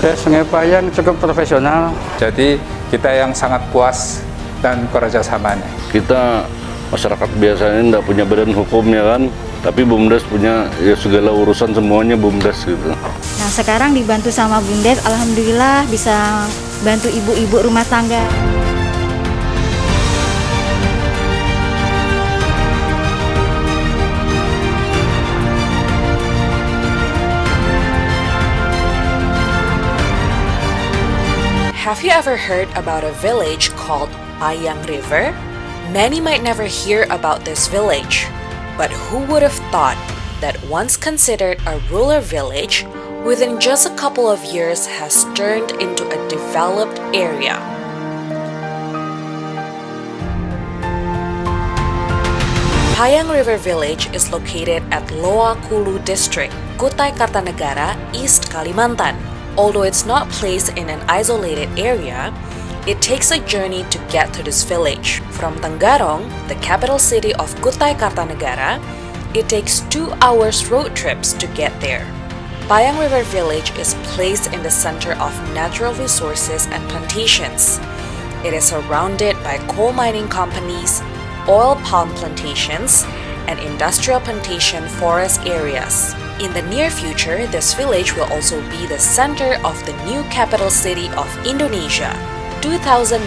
Sungai Payang cukup profesional. Jadi kita yang sangat puas dan kerjasamanya. Kita masyarakat biasanya tidak punya badan hukum ya kan, tapi BUMDes punya ya segala urusan semuanya BUMDes gitu. Nah sekarang dibantu sama BUMDes, alhamdulillah bisa bantu ibu-ibu rumah tangga. Have you ever heard about a village called Payang River? Many might never hear about this village, but who would have thought that once considered a rural village, within just a couple of years has turned into a developed area. Payang River Village is located at Loa Kulu District, Kutai Kartanegara, East Kalimantan. Although it's not placed in an isolated area, it takes a journey to get to this village. From Tenggarong, the capital city of Kutai Kartanegara, it takes 2 hours road trips to get there. Payang River Village is placed in the center of natural resources and plantations. It is surrounded by coal mining companies, oil palm plantations, and industrial plantation forest areas. In the near future, this village will also be the center of the new capital city of Indonesia. 2,954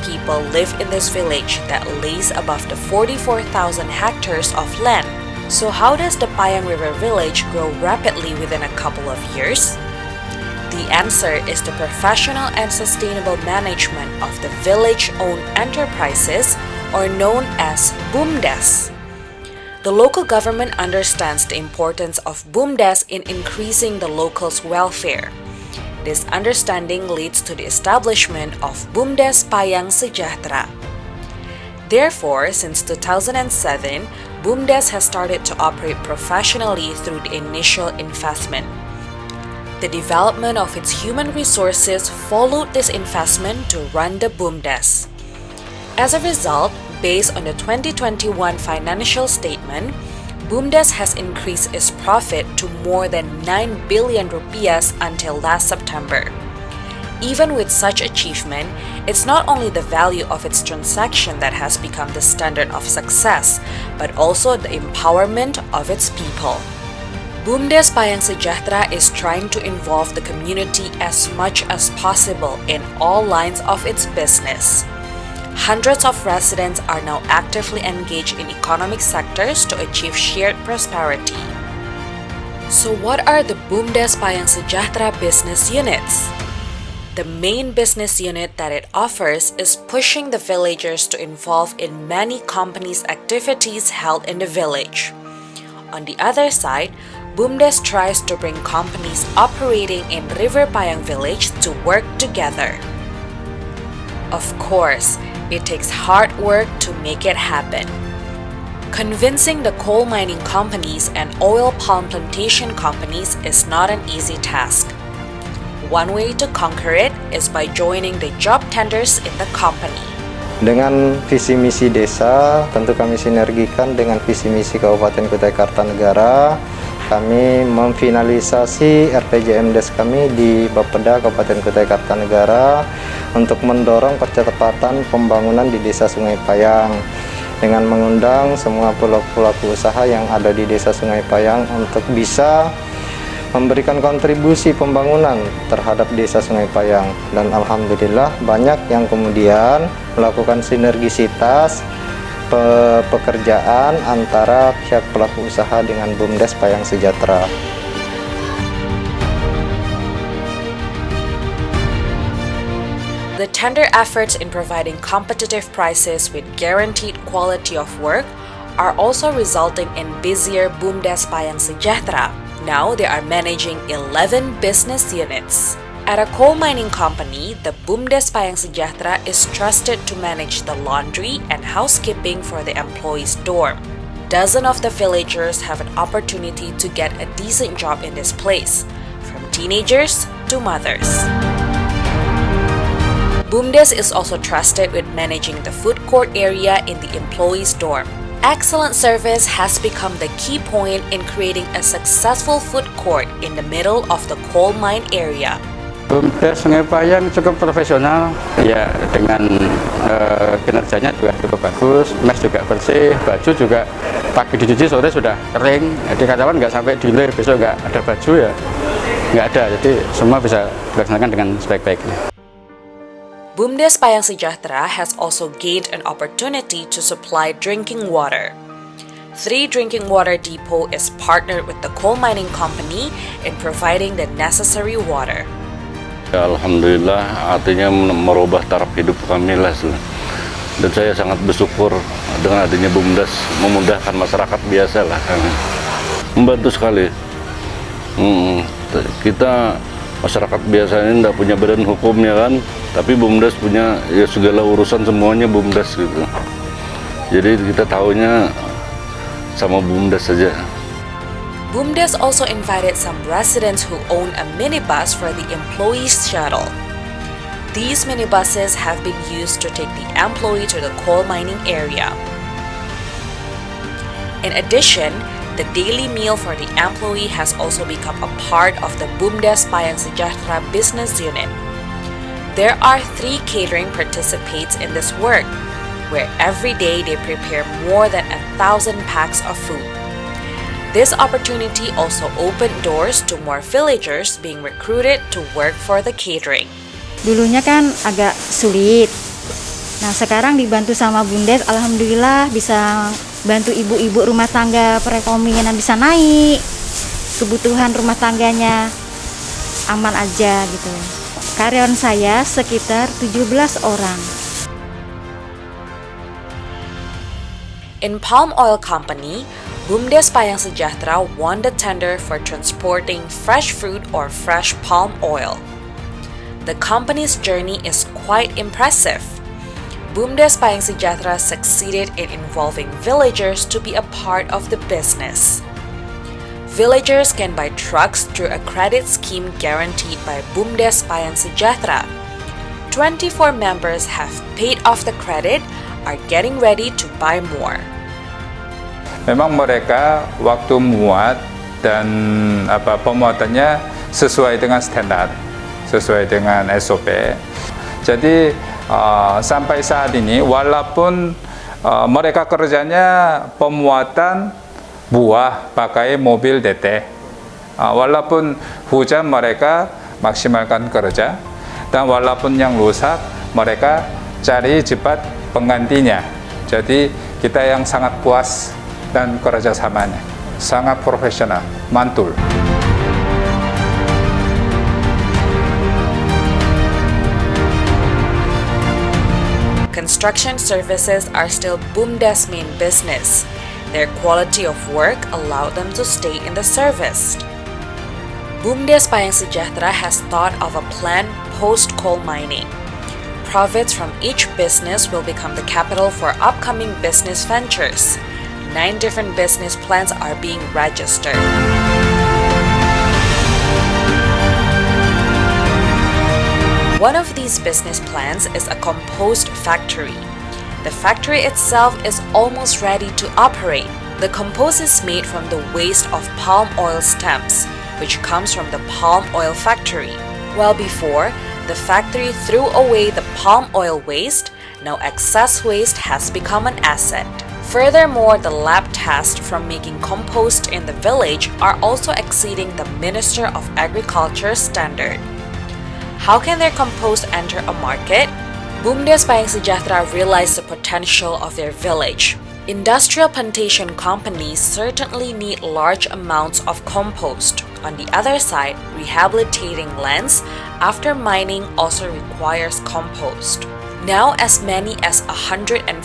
people live in this village that lays above the 44,000 hectares of land. So how does the Payang River Village grow rapidly within a couple of years? The answer is the professional and sustainable management of the village-owned enterprises, or known as BUMDes. The local government understands the importance of BUMDes in increasing the locals' welfare. This understanding leads to the establishment of BUMDes Payang Sejahtera. Therefore, since 2007, BUMDes has started to operate professionally through the initial investment. The development of its human resources followed this investment to run the BUMDes. As a result, based on the 2021 financial statement, BUMDes has increased its profit to more than 9 billion rupiahs until last September. Even with such achievement, it's not only the value of its transaction that has become the standard of success, but also the empowerment of its people. BUMDes Payang Sejahtera is trying to involve the community as much as possible in all lines of its business. Hundreds of residents are now actively engaged in economic sectors to achieve shared prosperity. So what are the BUMDes Payang Sejahtera business units? The main business unit that it offers is pushing the villagers to involve in many companies' activities held in the village. On the other side, BUMDes tries to bring companies operating in River Payang village to work together. Of course, it takes hard work to make it happen. Convincing the coal mining companies and oil palm plantation companies is not an easy task. One way to conquer it is by joining the job tenders in the company. Dengan visi misi desa, tentu kami sinergikan dengan visi misi Kabupaten Kutai Kartanegara. Kami memfinalisasi RPJMdes kami di Bapeda Kabupaten Kutai Kartanegara untuk mendorong percepatan pembangunan di Desa Sungai Payang dengan mengundang semua pelaku usaha yang ada di Desa Sungai Payang untuk bisa memberikan kontribusi pembangunan terhadap Desa Sungai Payang. Dan alhamdulillah banyak yang kemudian melakukan sinergisitas pekerjaan antara pihak pelaku usaha dengan BUMDes Payang Sejahtera. The tender efforts in providing competitive prices with guaranteed quality of work are also resulting in busier BUMDes Payang Sejahtera. Now they are managing 11 business units. At a coal mining company, the BUMDes Payang Sejahtera is trusted to manage the laundry and housekeeping for the employees' dorm. Dozens of the villagers have an opportunity to get a decent job in this place, from teenagers to mothers. BUMDes is also trusted with managing the food court area in the employees' dorm. Excellent service has become the key point in creating a successful food court in the middle of the coal mine area. BUMDes Sungai Payang cukup profesional, ya dengan kinerjanya juga cukup bagus, mes juga bersih, baju juga pagi dicuci sore sudah kering, jadi karyawan nggak sampai delay besok nggak ada baju ya, nggak ada, jadi semua bisa dilaksanakan dengan sebaik-baiknya. BUMDes Payang Sejahtera has also gained an opportunity to supply drinking water. 3 drinking water depot is partnered with the coal mining company in providing the necessary water. Ya, alhamdulillah, artinya merubah taraf hidup kami lah. Dan saya sangat bersyukur dengan adanya BUMDes, memudahkan masyarakat biasa lah. Membantu sekali. Kita masyarakat biasanya tidak punya badan hukumnya kan, tapi BUMDes punya, ya segala urusan semuanya BUMDes gitu. Jadi kita tahunya sama BUMDes saja. BUMDes also invited some residents who own a minibus for the employees' shuttle. These minibuses have been used to take the employee to the coal mining area. In addition, the daily meal for the employee has also become a part of the BUMDes Payang Sejahtera business unit. There are 3 catering participates in this work, where every day they prepare more than 1,000 packs of food. This opportunity also opened doors to more villagers being recruited to work for the catering. Dulunya kan agak sulit. Nah, sekarang dibantu sama BUMDes, alhamdulillah bisa bantu ibu-ibu rumah tangga, perekonomian bisa naik. Kebutuhan rumah tangganya aman aja gitu. Karyawan saya sekitar 17 orang. In palm oil company, BUMDes Payang Sejahtera won the tender for transporting fresh fruit or fresh palm oil. The company's journey is quite impressive. BUMDes Payang Sejahtera succeeded in involving villagers to be a part of the business. Villagers can buy trucks through a credit scheme guaranteed by BUMDes Payang Sejahtera. 24 members have paid off the credit, are getting ready to buy more. Memang mereka waktu muat dan pemuatannya sesuai dengan standar, sesuai dengan SOP. Jadi sampai saat ini walaupun mereka kerjanya pemuatan buah pakai mobil DT, walaupun hujan mereka maksimalkan kerja, dan walaupun yang rusak mereka cari cepat penggantinya. Jadi kita yang sangat puas dan kerjasamanya sangat profesional, mantul. Construction services are still BUMDes' main business. Their quality of work allowed them to stay in the service. BUMDes Payang Sejahtera has thought of a plan post-coal mining. Profits from each business will become the capital for upcoming business ventures. 9 different business plans are being registered. One of these business plans is a compost factory. The factory itself is almost ready to operate. The compost is made from the waste of palm oil stems, which comes from the palm oil factory. While before, the factory threw away the palm oil waste, now excess waste has become an asset. Furthermore, the lab tests from making compost in the village are also exceeding the Minister of Agriculture's standard. How can their compost enter a market? BUMDes Payang Sejahtera realized the potential of their village. Industrial plantation companies certainly need large amounts of compost. On the other side, rehabilitating lands after mining also requires compost. Now, as many as 145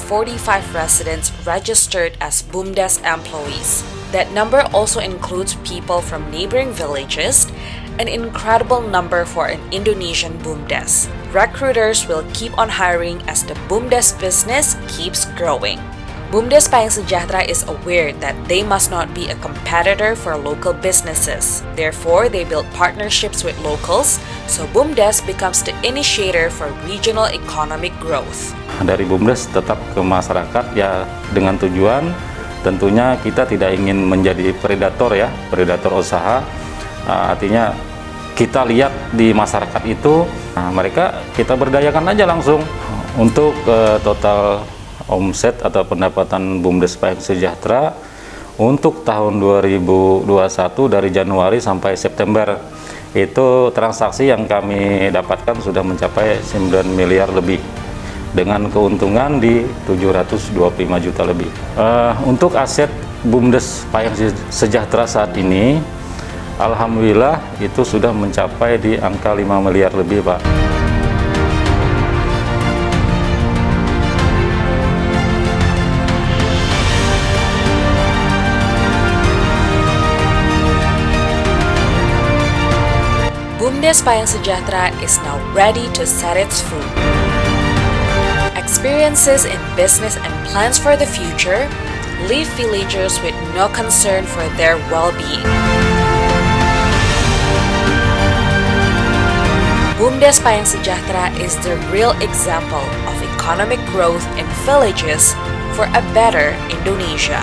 residents registered as BUMDes employees. That number also includes people from neighboring villages, an incredible number for an Indonesian BUMDes. Recruiters will keep on hiring as the BUMDes business keeps growing. BUMDes Payang Sejahtera is aware that they must not be a competitor for local businesses. Therefore, they build partnerships with locals, so BUMDes becomes the initiator for regional economic growth. Dari BUMDes tetap ke masyarakat ya dengan tujuan tentunya kita tidak ingin menjadi predator ya, predator usaha. Artinya kita lihat di masyarakat itu, mereka kita berdayakan aja langsung. Untuk total omset atau pendapatan BUMDes Payang Sejahtera untuk tahun 2021 dari Januari sampai September, itu transaksi yang kami dapatkan sudah mencapai 9 miliar lebih dengan keuntungan di 725 juta lebih. Untuk aset BUMDes Payang Sejahtera saat ini, alhamdulillah itu sudah mencapai di angka 5 miliar lebih, Pak. BUMDes Payang Sejahtera is now ready to set its foot. Experiences in business and plans for the future leave villagers with no concern for their well-being. BUMDes Payang Sejahtera is the real example of economic growth in villages for a better Indonesia.